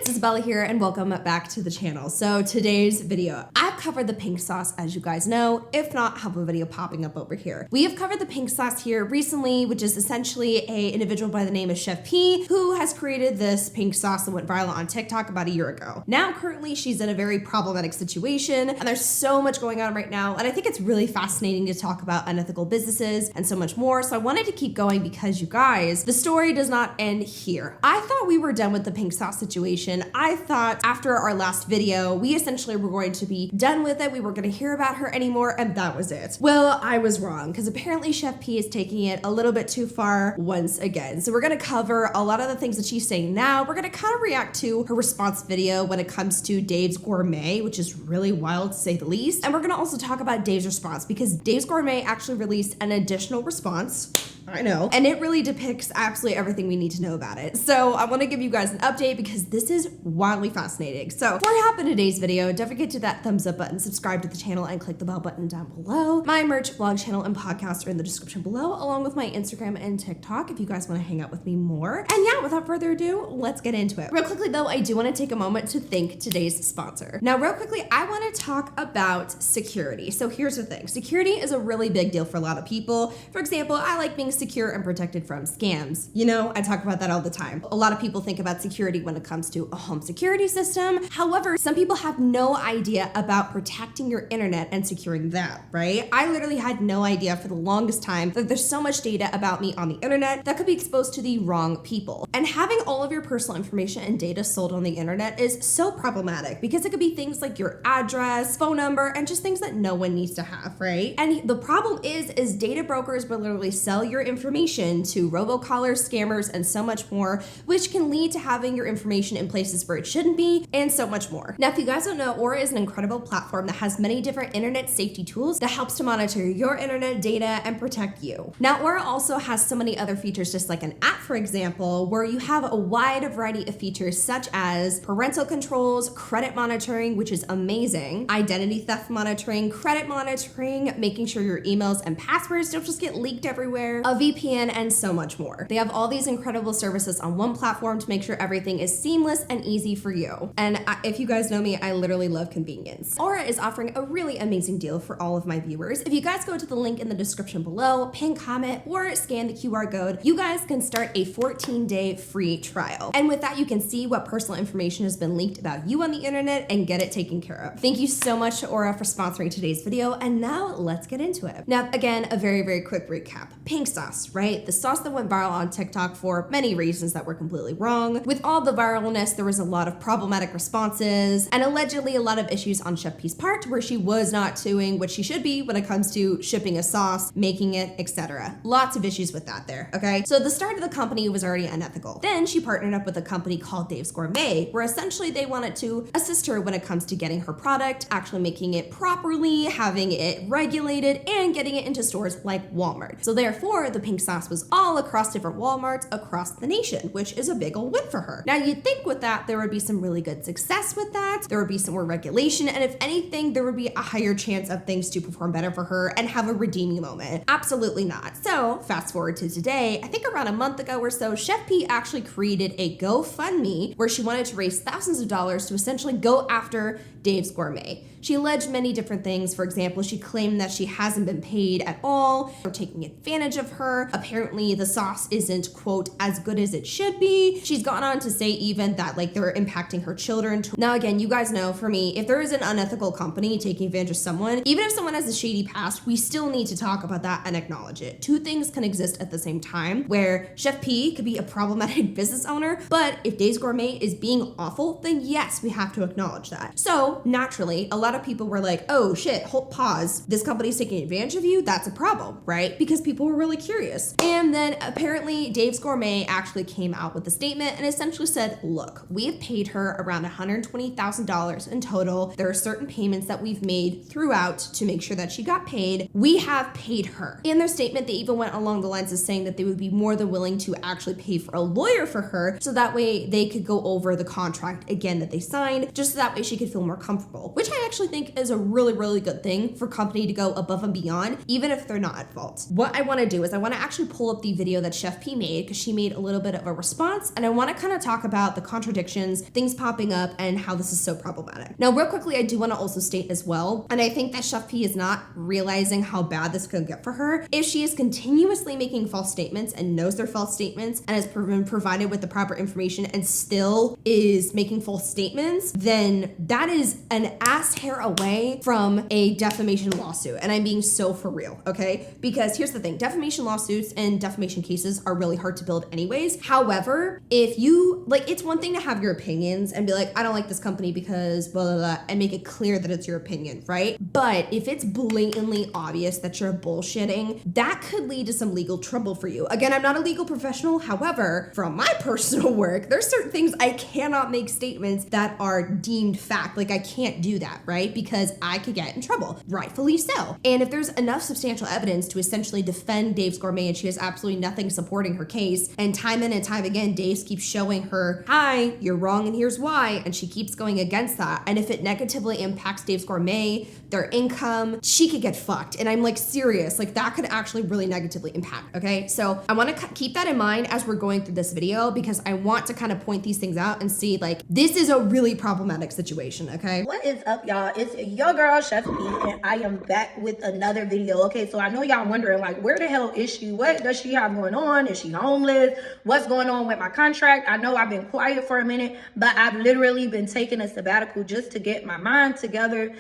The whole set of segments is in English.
it's Isabella here and welcome back to the channel. So today's video, I've covered the pink sauce as you guys know. If not, I have a video popping up over here. We have covered the pink sauce here recently, which is essentially an individual by the name of Chef P who has created this pink sauce that went viral on TikTok about a year ago. Now currently she's in a very problematic situation and there's so much going on right now, and I think it's really fascinating to talk about unethical businesses and so much more. So I wanted to keep going because you guys, the story does not end here. I thought we were done with the pink sauce situation. I thought after our last video, we essentially were going to be done with it. We weren't going to hear about her anymore, and that was it. Well, I was wrong, because apparently Chef P is taking it a little bit too far once again. So we're going to cover a lot of the things that she's saying now. We're going to kind of react to her response video when it comes to Dave's Gourmet, which is really wild to say the least. And we're going to also talk about Dave's response, because Dave's Gourmet actually released an additional response. I know. And it really depicts absolutely everything we need to know about it. So I want to give you guys an update because this is wildly fascinating. So before I hop into today's video, don't forget to hit that thumbs up button, subscribe to the channel, and click the bell button down below. My merch, vlog channel, and podcast are in the description below, along with my Instagram and TikTok if you guys want to hang out with me more. And yeah, without further ado, let's get into it. Real quickly though, I do want to take a moment to thank today's sponsor. Now, real quickly, I want to talk about security. So here's the thing. Security is a really big deal for a lot of people. For example, I like being secure and protected from scams. You know, I talk about that all the time. A lot of people think about security when it comes to a home security system. However, some people have no idea about protecting your internet and securing that, right? I literally had no idea for the longest time that there's so much data about me on the internet that could be exposed to the wrong people. And having all of your personal information and data sold on the internet is so problematic because it could be things like your address, phone number, and just things that no one needs to have, right? And the problem is data brokers will literally sell your information to robocallers, scammers, and so much more, which can lead to having your information in places where it shouldn't be, and so much more. Now, if you guys don't know, Aura is an incredible platform that has many different internet safety tools that helps to monitor your internet data and protect you. Now, Aura also has so many other features, just like an app, for example, where you have a wide variety of features such as parental controls, credit monitoring, which is amazing, identity theft monitoring, credit monitoring, making sure your emails and passwords don't just get leaked everywhere, a VPN, and so much more. They have all these incredible services on one platform to make sure everything is seamless and easy for you. And if you guys know me, I literally love convenience. Aura is offering a really amazing deal for all of my viewers. If you guys go to the link in the description below, pin comment, or scan the QR code, you guys can start a 14-day free trial. And with that, you can see what personal information has been leaked about you on the internet and get it taken care of. Thank you so much to Aura for sponsoring today's video. And now let's get into it. Now, again, a very, very quick recap. Pink sauce, right? The sauce that went viral on TikTok for many reasons that were completely wrong. With all the viralness, there was a lot of problematic responses and allegedly a lot of issues on Chef P's part where she was not doing what she should be when it comes to shipping a sauce, making it, etc. Lots of issues with that there, okay? So the start of the company was already unethical. Then she partnered up with a company called Dave's Gourmet, where essentially they wanted to assist her when it comes to getting her product, actually making it properly, having it regulated, and getting it into stores like Walmart. So therefore, the pink sauce was all across different Walmarts across the nation, which is a big old win for her. Now, you'd think with that, there would be some really good success with that. There would be some more regulation, and if anything, there would be a higher chance of things to perform better for her and have a redeeming moment. Absolutely not. So fast forward to today, I think around a month ago or so, Chef P actually created a GoFundMe where she wanted to raise thousands of dollars to essentially go after Dave's Gourmet. She alleged many different things. For example, she claimed that she hasn't been paid at all or taking advantage of her. Apparently the sauce isn't, quote, as good as it should be. She's gone on to say even that like they're impacting her children. Now again, you guys know for me, if there is an unethical company taking advantage of someone, even if someone has a shady past, we still need to talk about that and acknowledge it. Two things can exist at the same time where Chef P could be a problematic business owner, but if Dave's Gourmet is being awful, then yes, we have to acknowledge that. So naturally, a lot of people were like, oh shit, hold, pause. This company's taking advantage of you. That's a problem, right? Because people were really curious. And then apparently Dave's Gourmet actually came out with a statement and essentially said, look, we have paid her around $120,000 in total. There are certain certain payments that we've made throughout to make sure that she got paid. We have paid her. In their statement, they even went along the lines of saying that they would be more than willing to actually pay for a lawyer for her, so that way they could go over the contract again that they signed, just so that way she could feel more comfortable, which I actually think is a really, really good thing for company to go above and beyond, even if they're not at fault. What I want to do is I want to actually pull up the video that Chef P made, because she made a little bit of a response, and I want to kind of talk about the contradictions, things popping up, and how this is so problematic. Now, real quickly, I do want to also state as well, and I think that Chef P is not realizing how bad this could get for her. If she is continuously making false statements and knows they're false statements and has been provided with the proper information and still is making false statements, then that is an ass hair away from a defamation lawsuit. And I'm being so for real, okay? Because here's the thing, defamation lawsuits and defamation cases are really hard to build anyways. However, if you, like, it's one thing to have your opinions and be like, I don't like this company because blah, blah, blah, and make it clear that it's your opinion, right? But if it's blatantly obvious that you're bullshitting, that could lead to some legal trouble for you. Again, I'm not a legal professional. However, from my personal work, there's certain things I cannot make statements that are deemed fact. Like, I can't do that, right? Because I could get in trouble, rightfully so. And if there's enough substantial evidence to essentially defend Dave's Gourmet and she has absolutely nothing supporting her case, and time in and time again, Dave keeps showing her, hi, you're wrong and here's why, and she keeps going against that, and if it negatively impacts Dave's Gourmet, their income, she could get fucked. And I'm like, serious, like that could actually really negatively impact, okay? So I want to keep that in mind as we're going through this video, because I want to kind of point these things out and see, like, this is a really problematic situation, okay? What is up, y'all? It's your girl, Chef P, and I am back with another video. Okay, so I know y'all wondering, like, where the hell is she? What does she have going on? Is she homeless? What's going on with my contract? I know I've been quiet for a minute, but I've literally been taking a sabbatical just to get my mind together,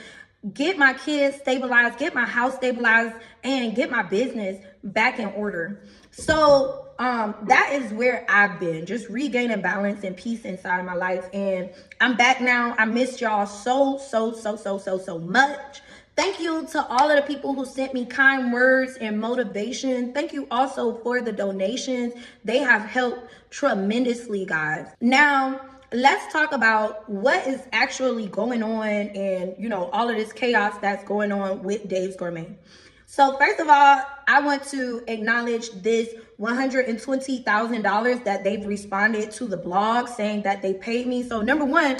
get my kids stabilized, get my house stabilized, and get my business back in order. So that is where I've been, just regaining balance and peace inside of my life. And I'm back now. I missed y'all so much. Thank you to all of the people who sent me kind words and motivation. Thank you also for the donations. They have helped tremendously, guys. Now, let's talk about what is actually going on and, you know, all of this chaos that's going on with Dave's Gourmet. So first of all, I want to acknowledge this $120,000 that they've responded to the blog saying that they paid me. So number one,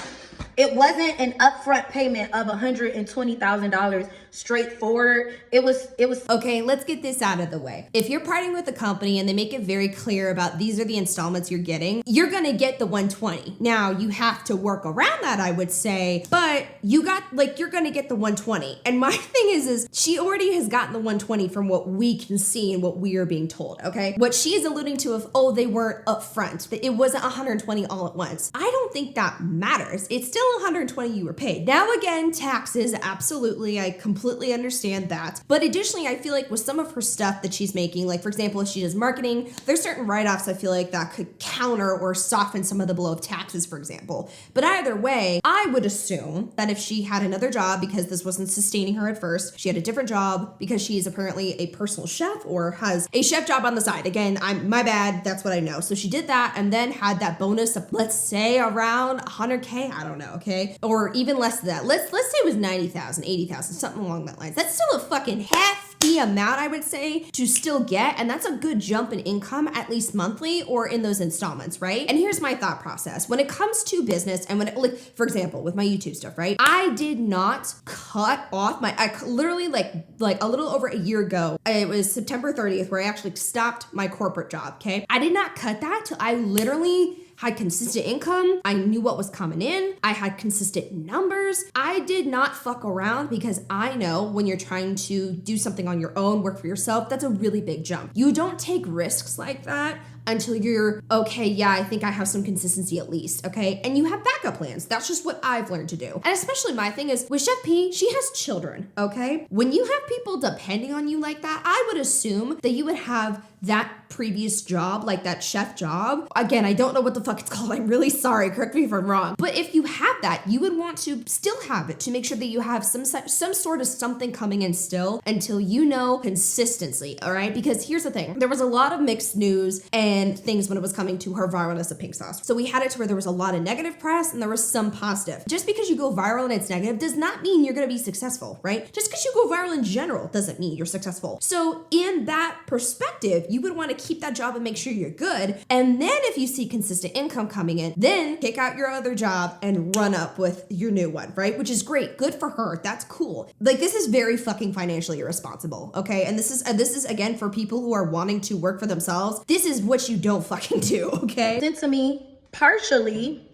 it wasn't an upfront payment of $120,000 straightforward. It was. Okay, let's get this out of the way. If you're parting with the company and they make it very clear about these are the installments you're getting, you're gonna get the 120. Now you have to work around that, I would say, but you're gonna get the 120. And my thing is she already has gotten the 120 from what we can see and what we are being told, okay? What she is alluding to of, oh, they weren't upfront, that it wasn't 120 all at once. I don't think that matters. It's still 120 you were paid. Now again, taxes, absolutely, I completely understand that. But additionally, I feel like with some of her stuff that she's making, like for example, if she does marketing, there's certain write-offs I feel like that could counter or soften some of the blow of taxes, for example. But either way, I would assume that if she had another job, because this wasn't sustaining her at first, she had a different job because she's apparently a personal chef or has a chef job on the side. Again, my bad, that's what I know. So she did that and then had that bonus of, let's say, around 100K, I don't know, okay? Or even less than that. Let's say it was 90,000, 80,000, something along that lines. That's still a fucking hefty amount, I would say, to still get, and that's a good jump in income, at least monthly or in those installments, right? And here's my thought process. When it comes to business and when it, like, for example, with my YouTube stuff, right? I did not cut off I literally like a little over a year ago, it was September 30th where I actually stopped my corporate job, okay? I did not cut that till I literally had consistent income. I knew what was coming in. I had consistent numbers. I did not fuck around because I know when you're trying to do something on your own, work for yourself, that's a really big jump. You don't take risks like that until you're, okay, yeah, I think I have some consistency at least, okay? And you have backup plans. That's just what I've learned to do. And especially my thing is, with Chef P, she has children, okay? When you have people depending on you like that, I would assume that you would have that previous job, like that chef job. Again, I don't know what the fuck it's called. I'm really sorry, correct me if I'm wrong. But if you have that, you would want to still have it to make sure that you have some sort of something coming in still until you know consistency, all right? Because here's the thing. There was a lot of mixed news and and things when it was coming to her viralness of pink sauce. So we had it to where there was a lot of negative press and there was some positive. Just because you go viral and it's negative does not mean you're gonna be successful, right? Just because you go viral in general doesn't mean you're successful. So in that perspective, you would want to keep that job and make sure you're good. And then if you see consistent income coming in, then kick out your other job and run up with your new one, right? Which is great. Good for her. That's cool. Like, this is very fucking financially irresponsible, okay? And this is again for people who are wanting to work for themselves. This is what you don't fucking do, okay? Sent to me partially.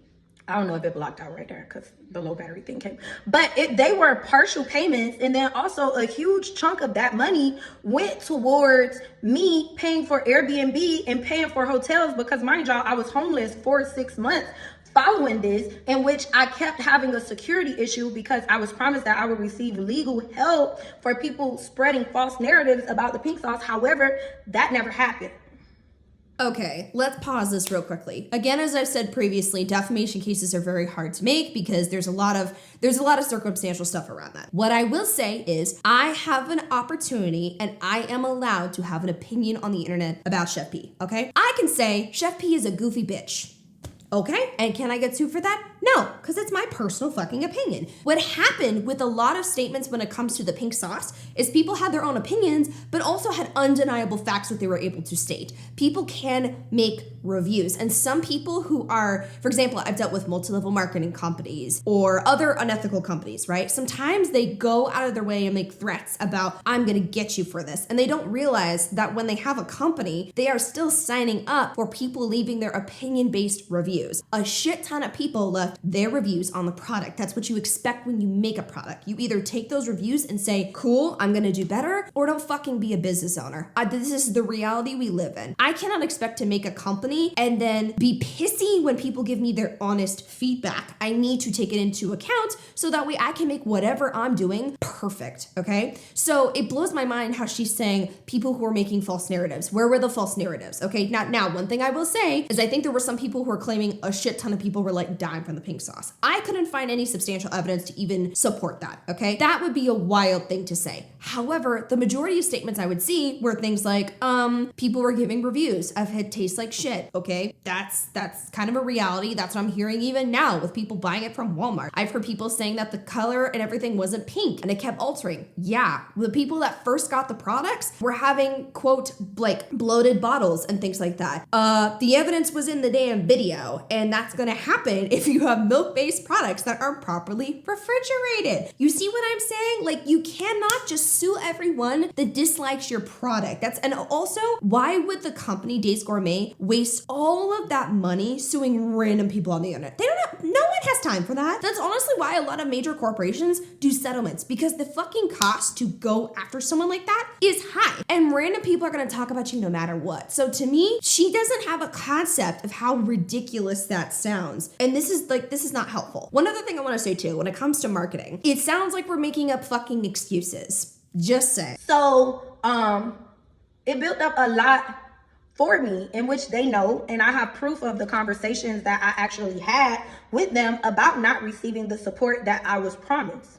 I don't know if it blocked out right there because the low battery thing came. But they were partial payments. And then also a huge chunk of that money went towards me paying for Airbnb and paying for hotels because, mind y'all, I was homeless for 6 months following this, in which I kept having a security issue because I was promised that I would receive legal help for people spreading false narratives about the pink sauce. However, that never happened. Okay, let's pause this real quickly. Again, as I've said previously, defamation cases are very hard to make because there's a lot of circumstantial stuff around that. What I will say is I have an opportunity and I am allowed to have an opinion on the internet about Chef P, okay? I can say Chef P is a goofy bitch. Okay, and can I get sued for that? No, because it's my personal fucking opinion. What happened with a lot of statements when it comes to the pink sauce is people had their own opinions, but also had undeniable facts that they were able to state. People can make reviews, and some people who are, for example, I've dealt with multi-level marketing companies or other unethical companies, right? Sometimes they go out of their way and make threats about, I'm gonna get you for this, and they don't realize that when they have a company, they are still signing up for people leaving their opinion-based reviews. A shit ton of people left their reviews on the product. That's what you expect when you make a product. You either take those reviews and say, cool, I'm gonna do better, or don't fucking be a business owner. This is the reality we live in. I cannot expect to make a company and then be pissy when people give me their honest feedback. I need to take it into account so that way I can make whatever I'm doing perfect, okay? So it blows my mind how she's saying people who are making false narratives. Where were the false narratives, okay? Now, one thing I will say is I think there were some people who were claiming a shit ton of people were like dying from the pink sauce. I couldn't find any substantial evidence to even support that, okay? That would be a wild thing to say. However, the majority of statements I would see were things like, people were giving reviews of it tastes like shit, okay? That's kind of a reality. That's what I'm hearing even now with people buying it from Walmart. I've heard people saying that the color and everything wasn't pink and it kept altering. Yeah, the people that first got the products were having, quote, like bloated bottles and things like that. The evidence was in the damn video, and that's gonna happen if you have milk-based products that aren't properly refrigerated. You see what I'm saying? Like, you cannot just sue everyone that dislikes your product. And also, why would the company Days Gourmet waste all of that money suing random people on the internet? No one has time for that. That's honestly why a lot of major corporations do settlements, because the fucking cost to go after someone like that is high, and random people are gonna talk about you no matter what. So to me, she doesn't have a concept of how ridiculous that sounds, and this is not helpful. One other thing I want to say too, when it comes to marketing, it sounds like we're making up fucking excuses. Just say. So it built up a lot for me, in which they know, and I have proof of the conversations that I actually had with them about not receiving the support that I was promised.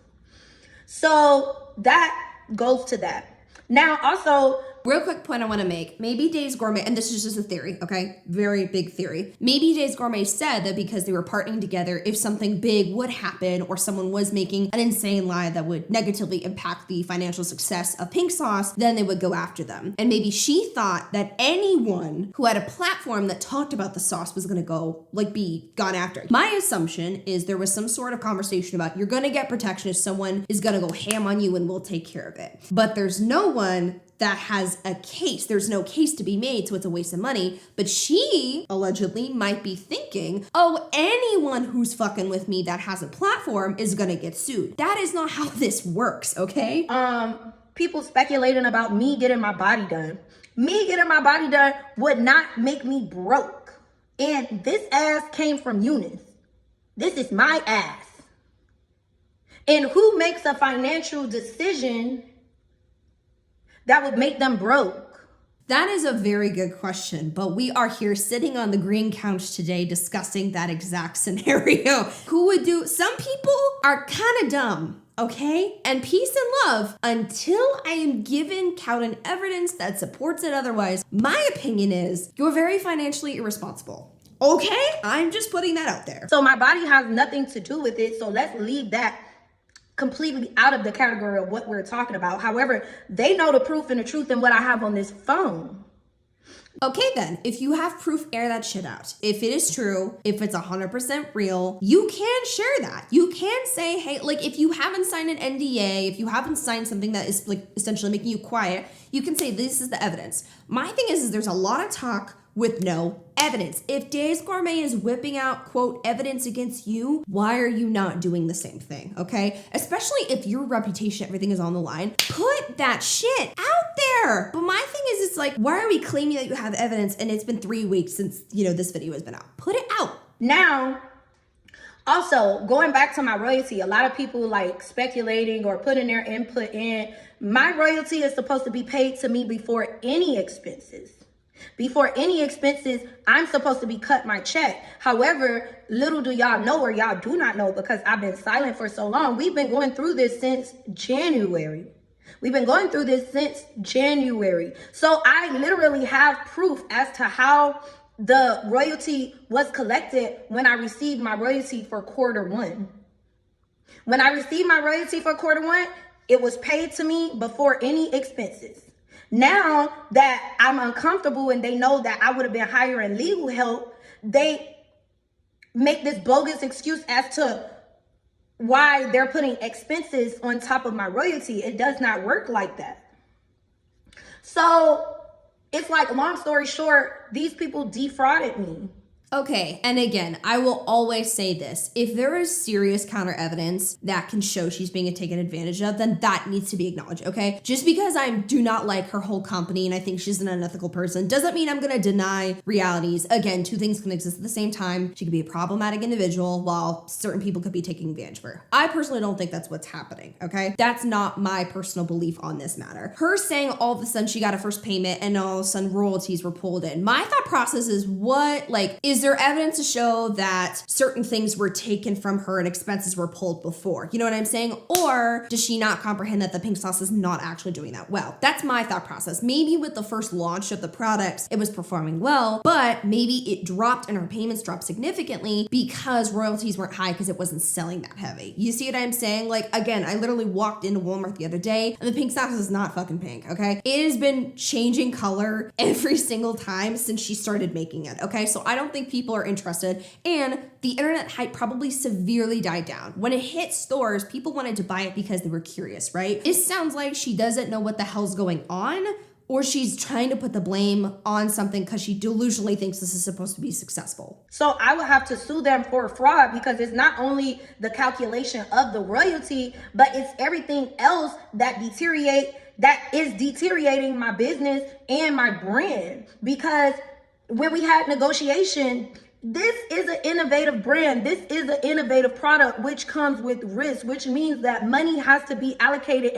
So that goes to that. Now, also, real quick point I want to make. Maybe Days Gourmet, and this is just a theory, okay? Very big theory. Maybe Days Gourmet said that because they were partnering together, if something big would happen or someone was making an insane lie that would negatively impact the financial success of pink sauce, then they would go after them. And maybe she thought that anyone who had a platform that talked about the sauce was going to be gone after. My assumption is there was some sort of conversation about you're going to get protection if someone is going to go ham on you and we'll take care of it. But there's no one that has a case. There's no case to be made, so it's a waste of money. But she allegedly might be thinking, oh, anyone who's fucking with me that has a platform is gonna get sued. That is not how this works, okay? People speculating about me getting my body done. Me getting my body done would not make me broke. And this ass came from Eunice. This is my ass. And who makes a financial decision that would make them broke? That is a very good question, but we are here sitting on the green couch today discussing that exact scenario. Some people are kind of dumb. okay? And peace and love until I am given count and evidence that supports it otherwise. My opinion is you're very financially irresponsible. Okay? I'm just putting that out there. So my body has nothing to do with it. So let's leave that completely out of the category of what we're talking about. However, they know the proof and the truth in what I have on this phone. Okay then, if you have proof, air that shit out. If it is true, if it's 100% real, you can share that. You can say, hey, like if you haven't signed an NDA, if you haven't signed something that is like essentially making you quiet, you can say this is the evidence. My thing is there's a lot of talk with no evidence. If Days Gourmet is whipping out, quote, evidence against you, why are you not doing the same thing, okay? Especially if your reputation, everything is on the line. Put that shit out there. But my thing is, it's like, why are we claiming that you have evidence and it's been 3 weeks since, this video has been out? Put it out. Now, also, going back to my royalty, a lot of people like speculating or putting their input in. My royalty is supposed to be paid to me before any expenses. Before any expenses, I'm supposed to be cut my check. However, little do y'all know, or y'all do not know because I've been silent for so long. We've been going through this since January. So I literally have proof as to how the royalty was collected when I received my royalty for Q1. When I received my royalty for Q1, it was paid to me before any expenses. Now that I'm uncomfortable and they know that I would have been hiring legal help, they make this bogus excuse as to why they're putting expenses on top of my royalty. It does not work like that. So it's like, long story short, these people defrauded me. Okay, and again, I will always say this. If there is serious counter evidence that can show she's being taken advantage of, then that needs to be acknowledged, okay? Just because I do not like her whole company and I think she's an unethical person doesn't mean I'm gonna deny realities. Again, two things can exist at the same time. She could be a problematic individual while certain people could be taking advantage of her. I personally don't think that's what's happening, okay? That's not my personal belief on this matter. Her saying all of a sudden she got a first payment and all of a sudden royalties were pulled in. My thought process is is there evidence to show that certain things were taken from her and expenses were pulled before? You know what I'm saying? Or does she not comprehend that the pink sauce is not actually doing that well? That's my thought process. Maybe with the first launch of the products, it was performing well, but maybe it dropped and her payments dropped significantly because royalties weren't high because it wasn't selling that heavy. You see what I'm saying? Like, again, I literally walked into Walmart the other day and the pink sauce is not fucking pink, okay? It has been changing color every single time since she started making it, okay? So I don't think people are interested, and the internet hype probably severely died down. When it hit stores, people wanted to buy it because they were curious, right? It sounds like she doesn't know what the hell's going on, or she's trying to put the blame on something because she delusionally thinks this is supposed to be successful. So I would have to sue them for fraud because it's not only the calculation of the royalty, but it's everything else that is deteriorating my business and my brand. Because when we had negotiation, this is an innovative brand. This is an innovative product, which comes with risk, which means that money has to be allocated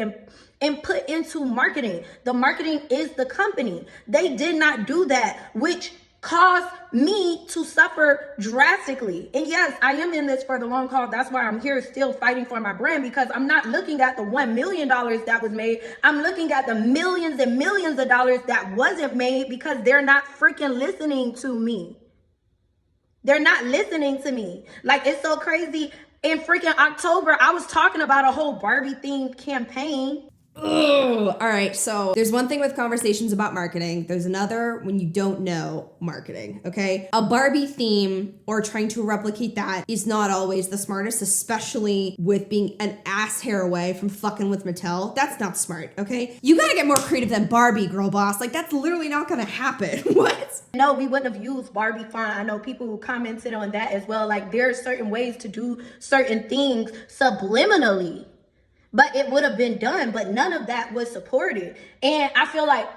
and put into marketing. The marketing is the company. They did not do that, which caused me to suffer drastically. And yes, I am in this for the long haul. That's why I'm here still fighting for my brand, because I'm not looking at the $1 million that was made. I'm looking at the millions and millions of dollars that wasn't made because they're not freaking listening to me. They're not listening to me. Like, it's so crazy. In freaking October, I was talking about a whole Barbie themed campaign. Ugh. All right, so there's one thing with conversations about marketing. There's another when you don't know marketing, okay? A Barbie theme or trying to replicate that is not always the smartest, especially with being an ass hair away from fucking with Mattel. That's not smart, okay? You gotta get more creative than Barbie, girl boss. Like, that's literally not gonna happen. What? No, we wouldn't have used Barbie font. I know people who commented on that as well. Like, there are certain ways to do certain things subliminally. But it would have been done, but none of that was supported. And I feel like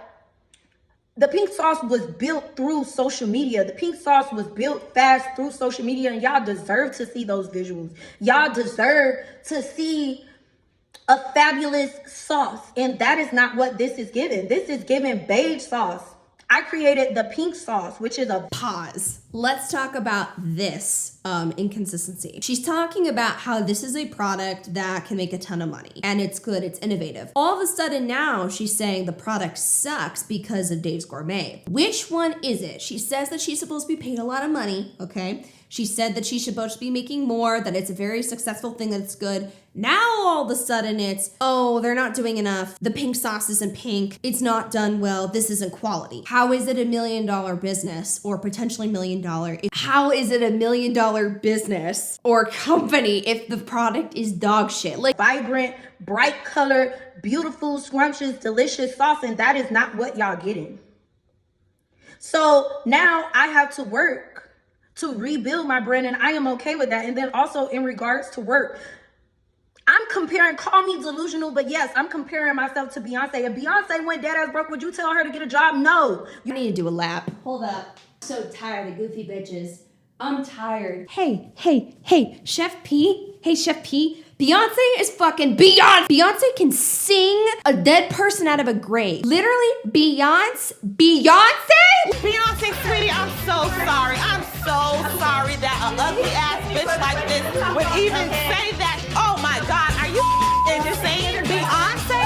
the pink sauce was built through social media. The pink sauce was built fast through social media, and y'all deserve to see those visuals. Y'all deserve to see a fabulous sauce, and that is not what this is giving. This is giving beige sauce. I created the pink sauce, which is a pause. Let's talk about this inconsistency. She's talking about how this is a product that can make a ton of money and it's good, it's innovative. All of a sudden now she's saying the product sucks because of Dave's Gourmet. Which one is it? She says that she's supposed to be paid a lot of money, okay? She said that she's supposed to be making more, that it's a very successful thing, that it's good. Now all of a sudden it's, oh, they're not doing enough. The pink sauce isn't pink. It's not done well. This isn't quality. How is it $1 million business or potentially $1 million? How is it $1 million business or company if the product is dog shit? Like vibrant, bright colored, beautiful, scrumptious, delicious sauce, and that is not what y'all getting. So now I have to work to rebuild my brand, and I am okay with that. And then also in regards to work, I'm comparing, call me delusional, but yes, I'm comparing myself to Beyonce. If Beyonce went dead ass broke, would you tell her to get a job? No. You need to do a lap. Hold up. I'm so tired of goofy bitches. I'm tired. Hey, Chef P. Hey, Chef P. Beyonce is fucking Beyonce. Beyonce can sing a dead person out of a grave. Literally, Beyonce? Beyonce, sweetie, I'm so sorry. I'm so sorry that an ugly ass bitch like this would even say that. Oh my God, are you insane? Beyonce?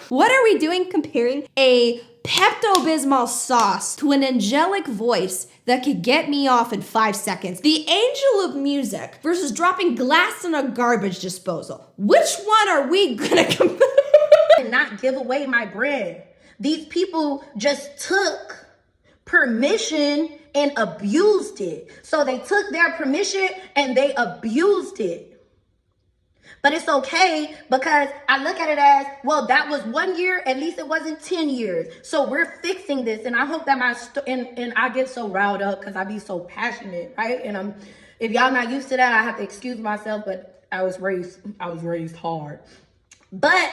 What are we doing comparing a Pepto-Bismol sauce to an angelic voice that could get me off in 5 seconds? The angel of music versus dropping glass in a garbage disposal. Which one are we gonna compare? And not give away my brand. These people just took permission and abused it. So they took their permission and they abused it. But it's okay because I look at it as, well, that was 1 year, at least it wasn't 10 years. So we're fixing this. And I hope that and I get so riled up because I be so passionate, right? And if y'all not used to that, I have to excuse myself, but I was raised hard. But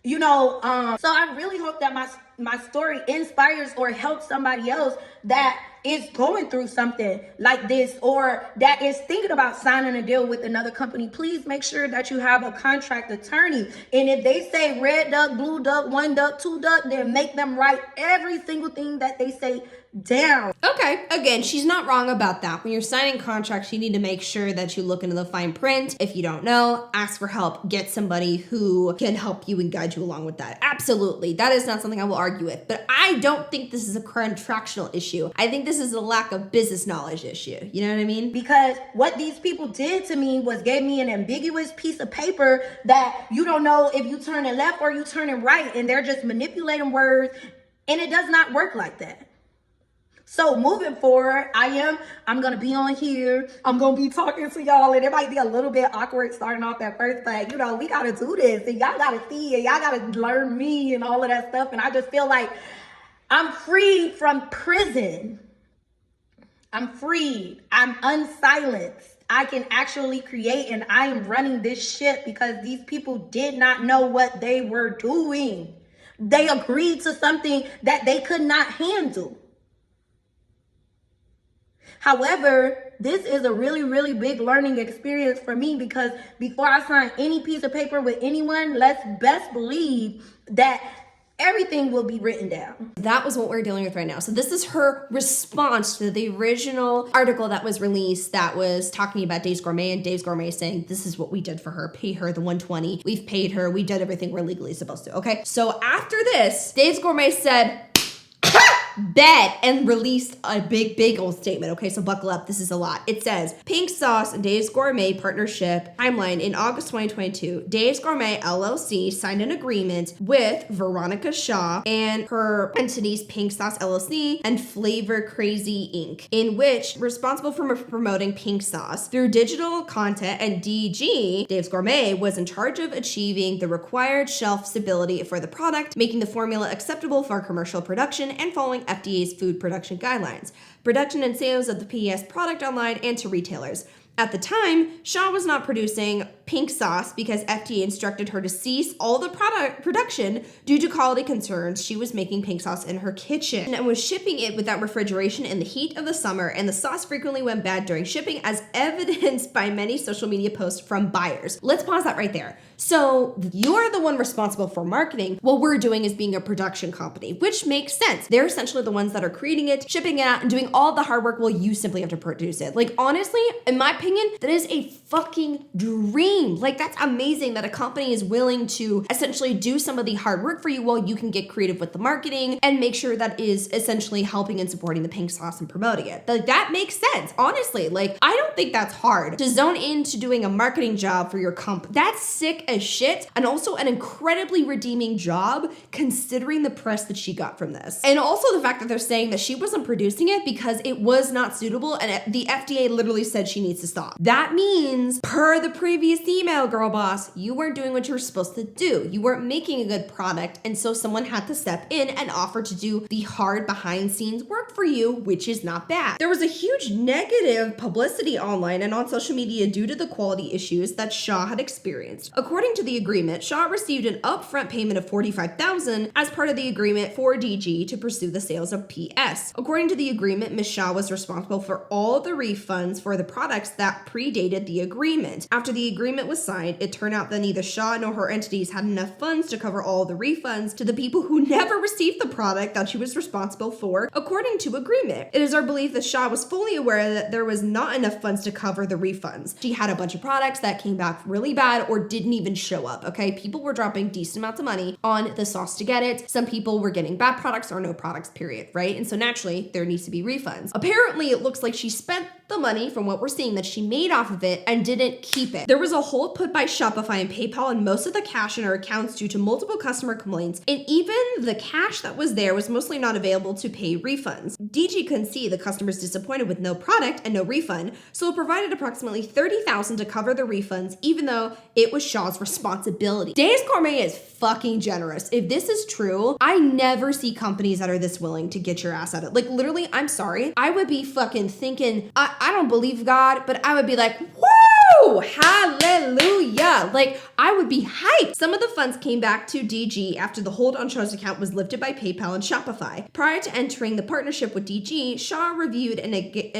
you know, so I really hope that my story inspires or helps somebody else that is going through something like this or that is thinking about signing a deal with another company. Please make sure that you have a contract attorney. And if they say red duck, blue duck, 1 duck, 2 duck, then make them write every single thing that they say down. Okay, again, she's not wrong about that. When you're signing contracts, you need to make sure that you look into the fine print. If you don't know, ask for help. Get somebody who can help you and guide you along with that. Absolutely. That is not something I will argue with. But I don't think this is a contractual issue. I think this is a lack of business knowledge issue. You know what I mean? Because what these people did to me was gave me an ambiguous piece of paper that you don't know if you turn it left or you turn it right. And they're just manipulating words. And it does not work like that. So moving forward, I'm going to be on here. I'm going to be talking to y'all, and it might be a little bit awkward starting off at first, but you know, we got to do this and y'all got to see it. Y'all got to learn me and all of that stuff. And I just feel like I'm free from prison. I'm free. I'm unsilenced. I can actually create, and I am running this shit because these people did not know what they were doing. They agreed to something that they could not handle. However, this is a really, really big learning experience for me because before I sign any piece of paper with anyone, let's best believe that everything will be written down. That was what we're dealing with right now. So this is her response to the original article that was released that was talking about Dave's Gourmet, and Dave's Gourmet saying, this is what we did for her, pay her the $120. We've paid her. We did everything we're legally supposed to. Okay. So after this, Dave's Gourmet said, bet, and released a big old statement. Okay, so buckle up. This is a lot. It says, Pink Sauce and Dave's Gourmet partnership timeline. In August 2022, Dave's Gourmet LLC signed an agreement with Veronica Shaw and her entities Pink Sauce LLC and Flavor Crazy Inc., in which responsible for promoting Pink Sauce through digital content, and DG, Dave's Gourmet, was in charge of achieving the required shelf stability for the product, making the formula acceptable for commercial production, and following FDA's food production guidelines, production and sales of the PES product online and to retailers. At the time, Shaw was not producing pink sauce because FDA instructed her to cease all the product production due to quality concerns. She was making pink sauce in her kitchen and was shipping it without refrigeration in the heat of the summer, and the sauce frequently went bad during shipping, as evidenced by many social media posts from buyers. Let's pause that right there. So you're the one responsible for marketing. What we're doing is being a production company, which makes sense. They're essentially the ones that are creating it, shipping it out, and doing all the hard work while you simply have to produce it. Like, honestly, in my opinion, that is a fucking dream. Like, that's amazing that a company is willing to essentially do some of the hard work for you while you can get creative with the marketing and make sure that is essentially helping and supporting the pink sauce and promoting it. Like, that makes sense, honestly. Like, I don't think that's hard to zone into doing a marketing job for your company. That's sick as shit, and also an incredibly redeeming job considering the press that she got from this. And also the fact that they're saying that she wasn't producing it because it was not suitable and the FDA literally said she needs to stop. That means, per the previous email, girl boss, you weren't doing what you were supposed to do. You weren't making a good product, and so someone had to step in and offer to do the hard behind scenes work for you, which is not bad. There was a huge negative publicity online and on social media due to the quality issues that Shaw had experienced. According to the agreement, Shaw received an upfront payment of $45,000 as part of the agreement for DG to pursue the sales of PS. According to the agreement, Ms. Shaw was responsible for all the refunds for the products that predated the agreement. After the agreement was signed, it turned out that neither Shaw nor her entities had enough funds to cover all the refunds to the people who never received the product that she was responsible for, according to agreement. It is our belief that Shaw was fully aware that there was not enough funds to cover the refunds. She had a bunch of products that came back really bad or didn't even show up, okay? People were dropping decent amounts of money on the sauce to get it. Some people were getting bad products or no products, period, right? And so naturally, there needs to be refunds. Apparently, it looks like she spent the money from what we're seeing that she made off of it and didn't keep it. There was a hold put by Shopify and PayPal and most of the cash in her accounts due to multiple customer complaints, and even the cash that was there was mostly not available to pay refunds. DG couldn't see the customers disappointed with no product and no refund, so it provided approximately $30,000 to cover the refunds, even though it was Shaw's responsibility. Dave's Gourmet is fucking generous. If this is true, I never see companies that are this willing to get your ass out of it. Like, literally, I'm sorry. I would be fucking thinking, I don't believe God, but I would be like, woo! Hallelujah! Like, I would be hyped. Some of the funds came back to DG after the hold on Shaw's account was lifted by PayPal and Shopify. Prior to entering the partnership with DG, Shaw reviewed and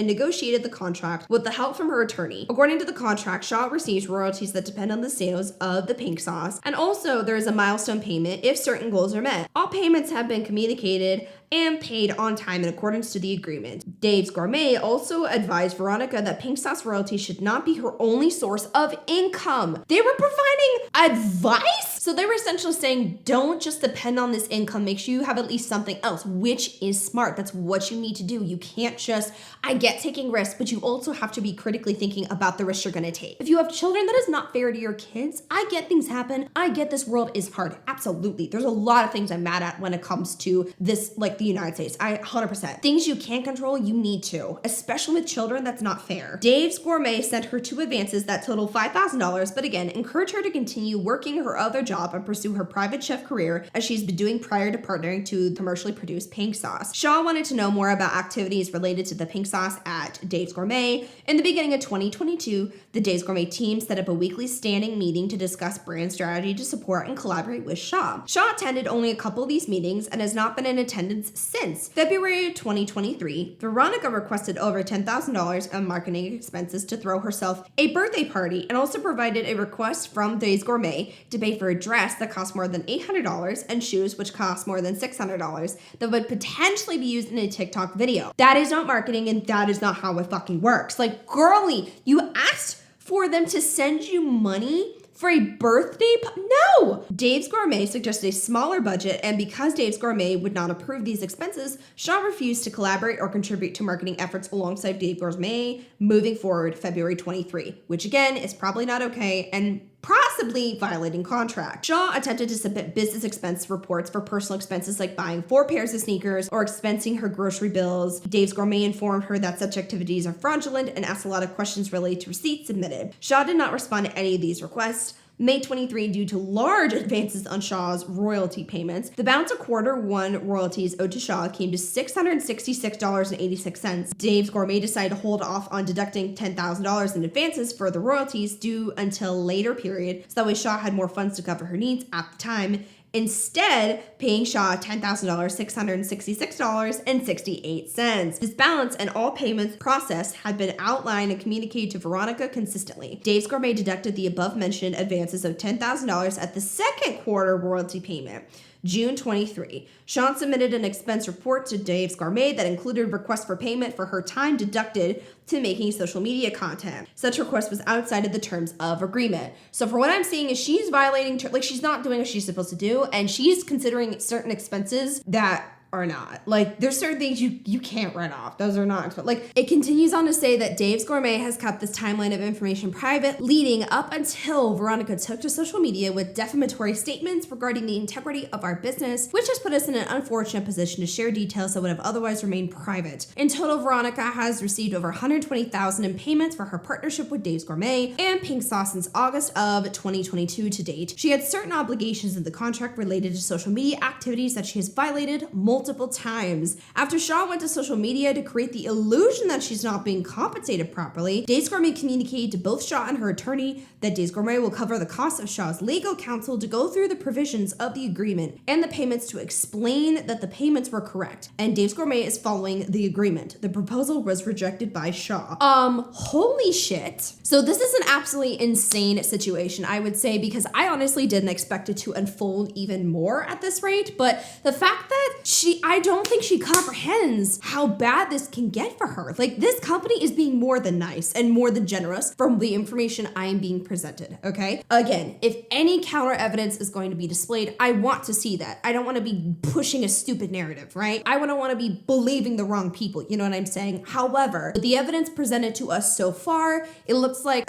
negotiated the contract with the help from her attorney. According to the contract, Shaw receives royalties that depend on the sales of the pink sauce, and also there is a milestone payment if certain goals are met. All payments have been communicated and paid on time in accordance to the agreement. Dave's Gourmet also advised Veronica that pink sauce royalty should not be her only source of income. They were providing advice? So they were essentially saying, don't just depend on this income, make sure you have at least something else, which is smart. That's what you need to do. You can't just, I get taking risks, but you also have to be critically thinking about the risks you're gonna take. If you have children, that is not fair to your kids. I get things happen. I get this world is hard. Absolutely. There's a lot of things I'm mad at when it comes to this, like the United States. 100%. Things you can't control, you need to. Especially with children, that's not fair. Dave's Gourmet sent her 2 advances that total $5,000, but again, encouraged her to continue working her other job and pursue her private chef career as she's been doing prior to partnering to commercially produced pink sauce. Shaw wanted to know more about activities related to the pink sauce at Dave's Gourmet. In the beginning of 2022, the Dave's Gourmet team set up a weekly standing meeting to discuss brand strategy to support and collaborate with Shaw. Shaw attended only a couple of these meetings and has not been in attendance since. February 2023, Veronica requested over $10,000 in marketing expenses to throw herself a birthday party and also provided a request from Dave's Gourmet to pay for a dress that cost more than $800 and shoes which cost more than $600 that would potentially be used in a TikTok video. That is not marketing and that is not how it fucking works. Like, girly, you asked for them to send you money for a birthday? No! Dave's Gourmet suggested a smaller budget, and because Dave's Gourmet would not approve these expenses, Shaw refused to collaborate or contribute to marketing efforts alongside Dave's Gourmet moving forward February 23, which again is probably not okay and possibly violating contract. Shaw attempted to submit business expense reports for personal expenses like buying 4 pairs of sneakers or expensing her grocery bills. Dave's Gourmet informed her that such activities are fraudulent and asked a lot of questions related to receipts submitted. Shaw did not respond to any of these requests. May 23 due to large advances on Shaw's royalty payments. The balance of quarter one royalties owed to Shaw came to $666.86. Dave's Gourmet decided to hold off on deducting $10,000 in advances for the royalties due until later period, so that way Shaw had more funds to cover her needs at the time, instead paying Shaw $10,666.68. This balance and all payments processed had been outlined and communicated to Veronica consistently. Dave's Gourmet deducted the above-mentioned advances of $10,000 at the second quarter royalty payment. June 23. Sean submitted an expense report to Dave's Gourmet that included requests for payment for her time deducted to making social media content. Such request was outside of the terms of agreement. So for what I'm seeing is she's violating, like she's not doing what she's supposed to do, and she's considering certain expenses that are not. Like, there's certain things you can't write off. Those are not, like, it continues on to say that Dave's Gourmet has kept this timeline of information private leading up until Veronica took to social media with defamatory statements regarding the integrity of our business, which has put us in an unfortunate position to share details that would have otherwise remained private. In total, Veronica has received over $120,000 in payments for her partnership with Dave's Gourmet and Pink Sauce since August of 2022 to date. She had certain obligations in the contract related to social media activities that she has violated multiple times. After Shaw went to social media to create the illusion that she's not being compensated properly, Dave's Gourmet communicated to both Shaw and her attorney that Dave's Gourmet will cover the cost of Shaw's legal counsel to go through the provisions of the agreement and the payments to explain that the payments were correct. And Dave's Gourmet is following the agreement. The proposal was rejected by Shaw. Holy shit. So this is an absolutely insane situation, I would say, because I honestly didn't expect it to unfold even more at this rate, but the fact that I don't think she comprehends how bad this can get for her. Like, this company is being more than nice and more than generous from the information I am being presented, okay? Again, if any counter evidence is going to be displayed, I want to see that. I don't want to be pushing a stupid narrative, right? I want to be believing the wrong people, you know what I'm saying? However, the evidence presented to us so far, it looks like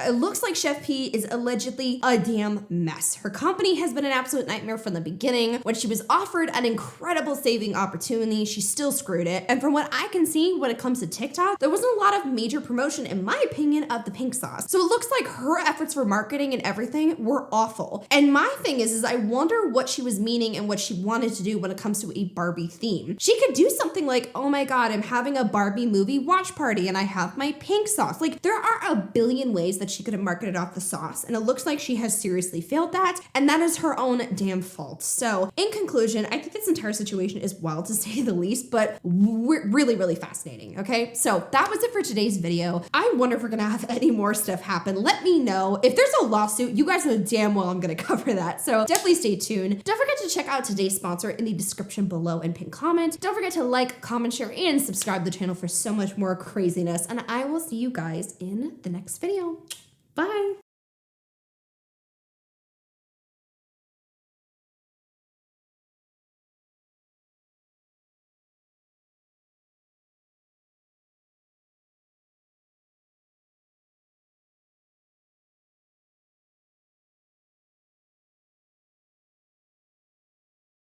Chef P is allegedly a damn mess. Her company has been an absolute nightmare from the beginning. When she was offered an incredible saving opportunity, she still screwed it. And from what I can see when it comes to TikTok, there wasn't a lot of major promotion, in my opinion, of the pink sauce. So it looks like her efforts for marketing and everything were awful. And my thing is I wonder what she was meaning and what she wanted to do when it comes to a Barbie theme. She could do something like, oh my God, I'm having a Barbie movie watch party and I have my pink sauce. Like, there are a billion ways that she could have marketed off the sauce, and it looks like she has seriously failed that, and that is her own damn fault. So in conclusion, I think this entire situation is wild to say the least, but really, really fascinating, okay? So that was it for today's video. I wonder if we're gonna have any more stuff happen. Let me know. If there's a lawsuit, you guys know damn well I'm gonna cover that, so definitely stay tuned. Don't forget to check out today's sponsor in the description below and pin comment. Don't forget to like, comment, share, and subscribe to the channel for so much more craziness, and I will see you guys in the next video.